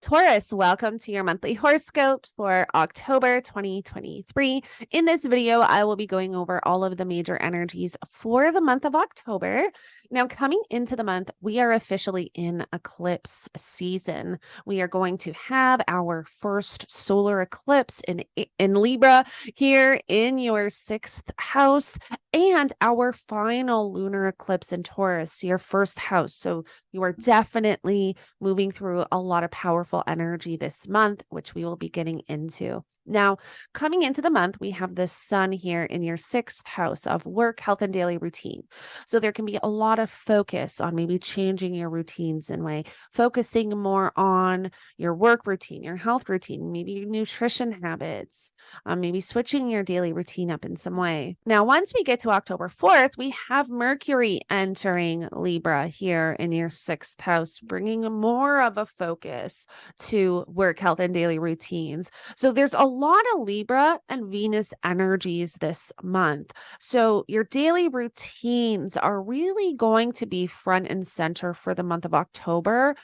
Taurus, welcome to your monthly horoscope for October 2023. In this video, I will be going over all of the major energies for the month of October. Now, coming into the month, we are officially in eclipse season. We are going to have our first solar eclipse in Libra here in your sixth house, and our final lunar eclipse in Taurus, your first house. So you are definitely moving through a lot of powerful energy this month, which we will be getting into. Now, coming into the month, we have the sun here in your sixth house of work, health, and daily routine. So there can be a lot of focus on maybe changing your routines in way, focusing more on your work routine, your health routine, maybe your nutrition habits, maybe switching your daily routine up in some way. Now, once we get to October 4th, we have Mercury entering Libra here in your sixth house, bringing more of a focus to work, health, and daily routines. So there's a lot of Libra and Venus energies this month. So your daily routines are really going to be front and center for the month of October.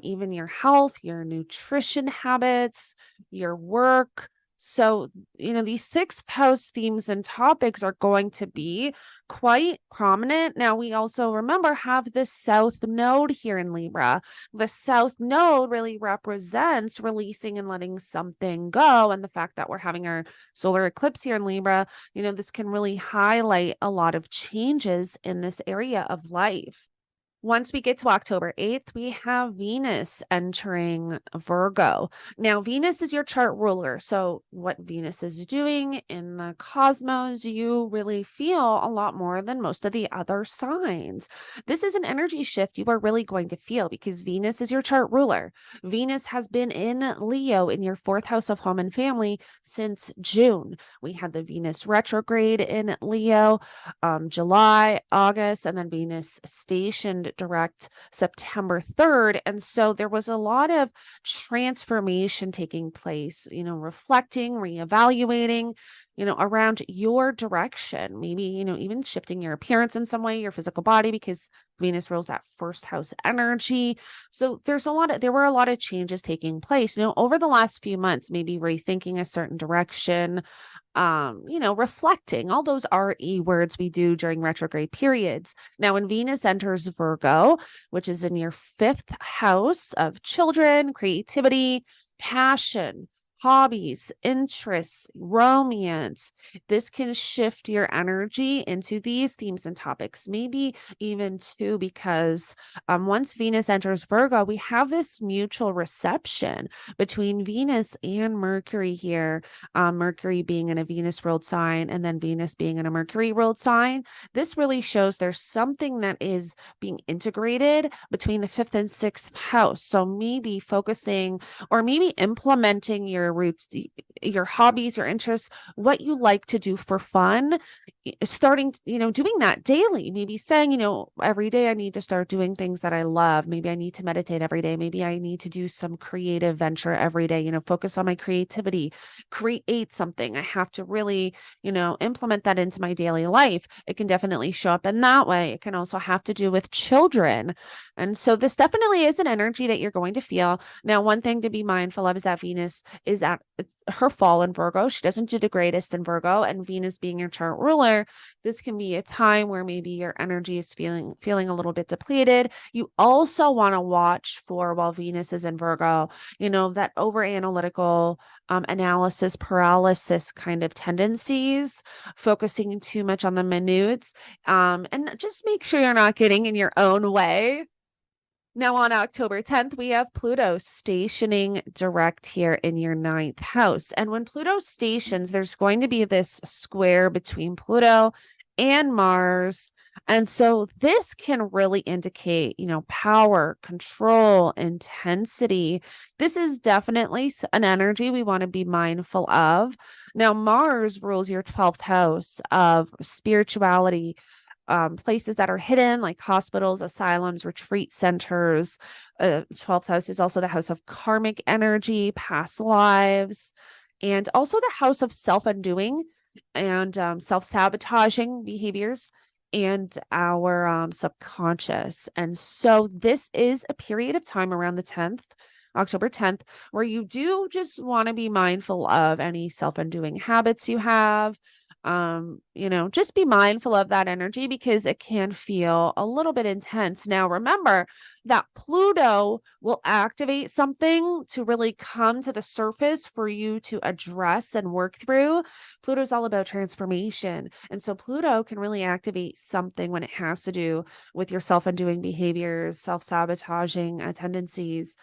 Even your health, your nutrition habits, your work. So, these sixth house themes and topics are going to be quite prominent. Now, we also have the South Node here in Libra. The South Node really represents releasing and letting something go. And the fact that we're having our solar eclipse here in Libra, this can really highlight a lot of changes in this area of life. Once we get to October 8th, we have Venus entering Virgo. Now, Venus is your chart ruler. So what Venus is doing in the cosmos, you really feel a lot more than most of the other signs. This is an energy shift you are really going to feel because Venus is your chart ruler. Venus has been in Leo in your fourth house of home and family since June. We had the Venus retrograde in Leo, July, August, and then Venus stationed direct September 3rd. And so there was a lot of transformation taking place, reflecting, reevaluating, around your direction, maybe, even shifting your appearance in some way, your physical body, because Venus rules that first house energy. So there were a lot of changes taking place, over the last few months, maybe rethinking a certain direction, reflecting all those RE words we do during retrograde periods. Now, when Venus enters Virgo, which is in your fifth house of children, creativity, passion, hobbies, interests, romance, this can shift your energy into these themes and topics, maybe even too, because once Venus enters Virgo, we have this mutual reception between Venus and Mercury here, Mercury being in a Venus ruled sign and then Venus being in a Mercury ruled sign. This really shows there's something that is being integrated between the fifth and sixth house. So maybe focusing or maybe implementing your roots, your hobbies, your interests, what you like to do for fun, starting, doing that daily, maybe saying, every day I need to start doing things that I love. Maybe I need to meditate every day. Maybe I need to do some creative venture every day, focus on my creativity, create something. I have to really, implement that into my daily life. It can definitely show up in that way. It can also have to do with children. And so this definitely is an energy that you're going to feel. Now, one thing to be mindful of is that Venus is at her fall in Virgo. She doesn't do the greatest in Virgo, and Venus being your chart ruler, this can be a time where maybe your energy is feeling a little bit depleted. You also want to watch for, while Venus is in Virgo, that over analytical analysis paralysis kind of tendencies, focusing too much on the minutes, and just make sure you're not getting in your own way. Now, on October 10th, we have Pluto stationing direct here in your ninth house. And when Pluto stations, there's going to be this square between Pluto and Mars. And so this can really indicate, power, control, intensity. This is definitely an energy we want to be mindful of. Now, Mars rules your 12th house of spirituality, places that are hidden, like hospitals, asylums, retreat centers. 12th house is also the house of karmic energy, past lives, and also the house of self-undoing and self-sabotaging behaviors and our subconscious. And so this is a period of time around the 10th October 10th, where you do just want to be mindful of any self-undoing habits you have. Just be mindful of that energy because it can feel a little bit intense. Now, remember that Pluto will activate something to really come to the surface for you to address and work through. Pluto's all about transformation. And so Pluto can really activate something when it has to do with your self-undoing behaviors, self-sabotaging tendencies,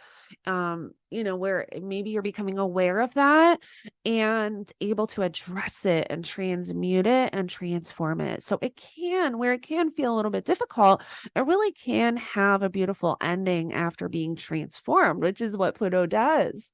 where maybe you're becoming aware of that and able to address it and transmute it and transform it. So where it can feel a little bit difficult, it really can have a beautiful ending after being transformed, which is what Pluto does.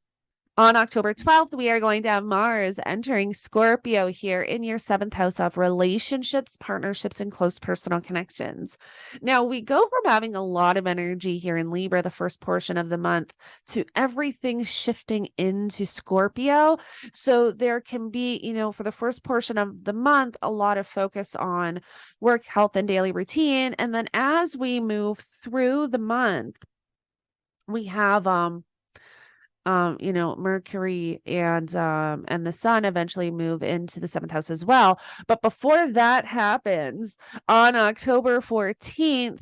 On October 12th, we are going to have Mars entering Scorpio here in your 7th house of relationships, partnerships, and close personal connections. Now, we go from having a lot of energy here in Libra, the first portion of the month, to everything shifting into Scorpio. So there can be, for the first portion of the month, a lot of focus on work, health, and daily routine. And then as we move through the month, we have Mercury and the Sun eventually move into the 7th house as well. But before that happens, on October 14th,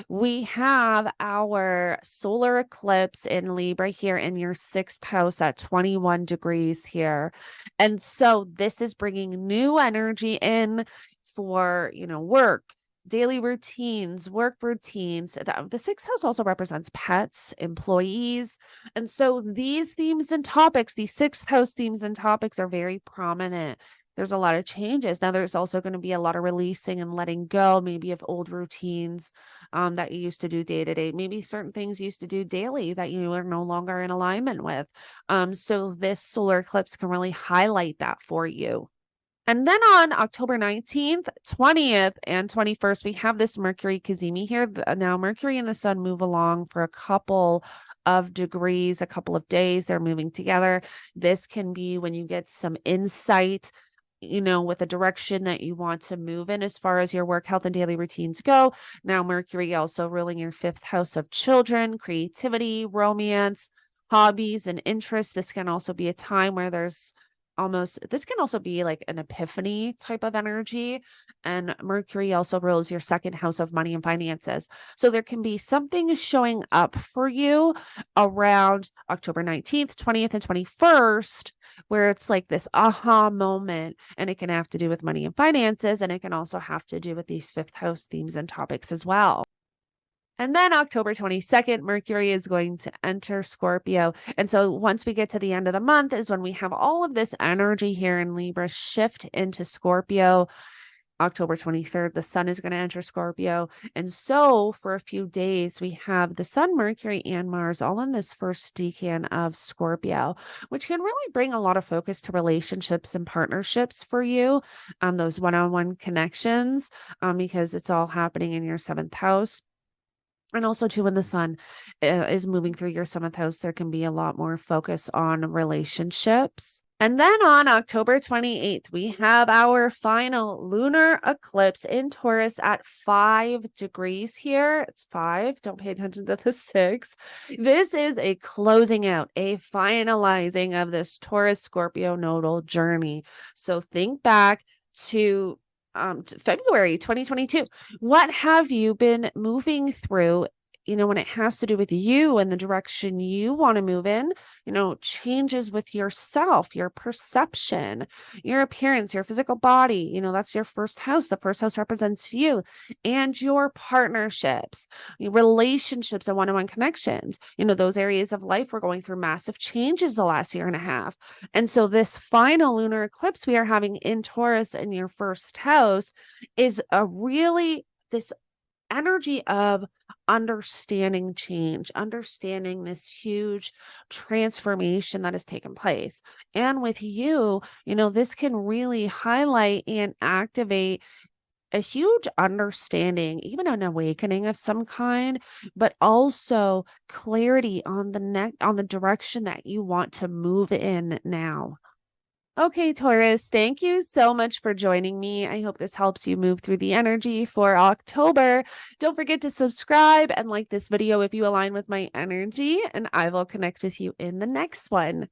we have our solar eclipse in Libra here in your 6th house at 21 degrees here. And so this is bringing new energy in for, work, daily routines, work routines. The 6th house also represents pets, employees. And so these themes and topics, these 6th house themes and topics are very prominent. There's a lot of changes. Now, there's also going to be a lot of releasing and letting go, maybe of old routines that you used to do day to day. Maybe certain things you used to do daily that you are no longer in alignment with. So this solar eclipse can really highlight that for you. And then on October 19th, 20th, and 21st, we have this Mercury Cazimi here. Now, Mercury and the Sun move along for a couple of degrees, a couple of days. They're moving together. This can be when you get some insight, with the direction that you want to move in as far as your work, health, and daily routines go. Now, Mercury also ruling your 5th house of children, creativity, romance, hobbies, and interests. This can also be a time where this can also be like an epiphany type of energy. And Mercury also rules your 2nd house of money and finances. So there can be something showing up for you around October 19th, 20th, and 21st, where it's like this aha moment. And it can have to do with money and finances. And it can also have to do with these 5th house themes and topics as well. And then October 22nd, Mercury is going to enter Scorpio. And so once we get to the end of the month is when we have all of this energy here in Libra shift into Scorpio. October 23rd, the Sun is going to enter Scorpio. And so for a few days, we have the Sun, Mercury, and Mars all in this first decan of Scorpio, which can really bring a lot of focus to relationships and partnerships for you, those one-on-one connections, because it's all happening in your 7th house. And also, too, when the Sun is moving through your 7th house, there can be a lot more focus on relationships. And then on October 28th, we have our final lunar eclipse in Taurus at 5 degrees here. It's 5. Don't pay attention to the 6. This is a closing out, a finalizing of this Taurus Scorpio nodal journey. So think back to February 2022. What have you been moving through, when it has to do with you and the direction you want to move in, changes with yourself, your perception, your appearance, your physical body, that's your 1st house. The 1st house represents you and your partnerships, your relationships, and one-on-one connections. Those areas of life were going through massive changes the last year and a half. And so this final lunar eclipse we are having in Taurus in your 1st house is this energy of understanding change, understanding this huge transformation that has taken place. And with you, this can really highlight and activate a huge understanding, even an awakening of some kind, but also clarity on the direction that you want to move in now. Okay, Taurus, thank you so much for joining me. I hope this helps you move through the energy for October. Don't forget to subscribe and like this video if you align with my energy, and I will connect with you in the next one.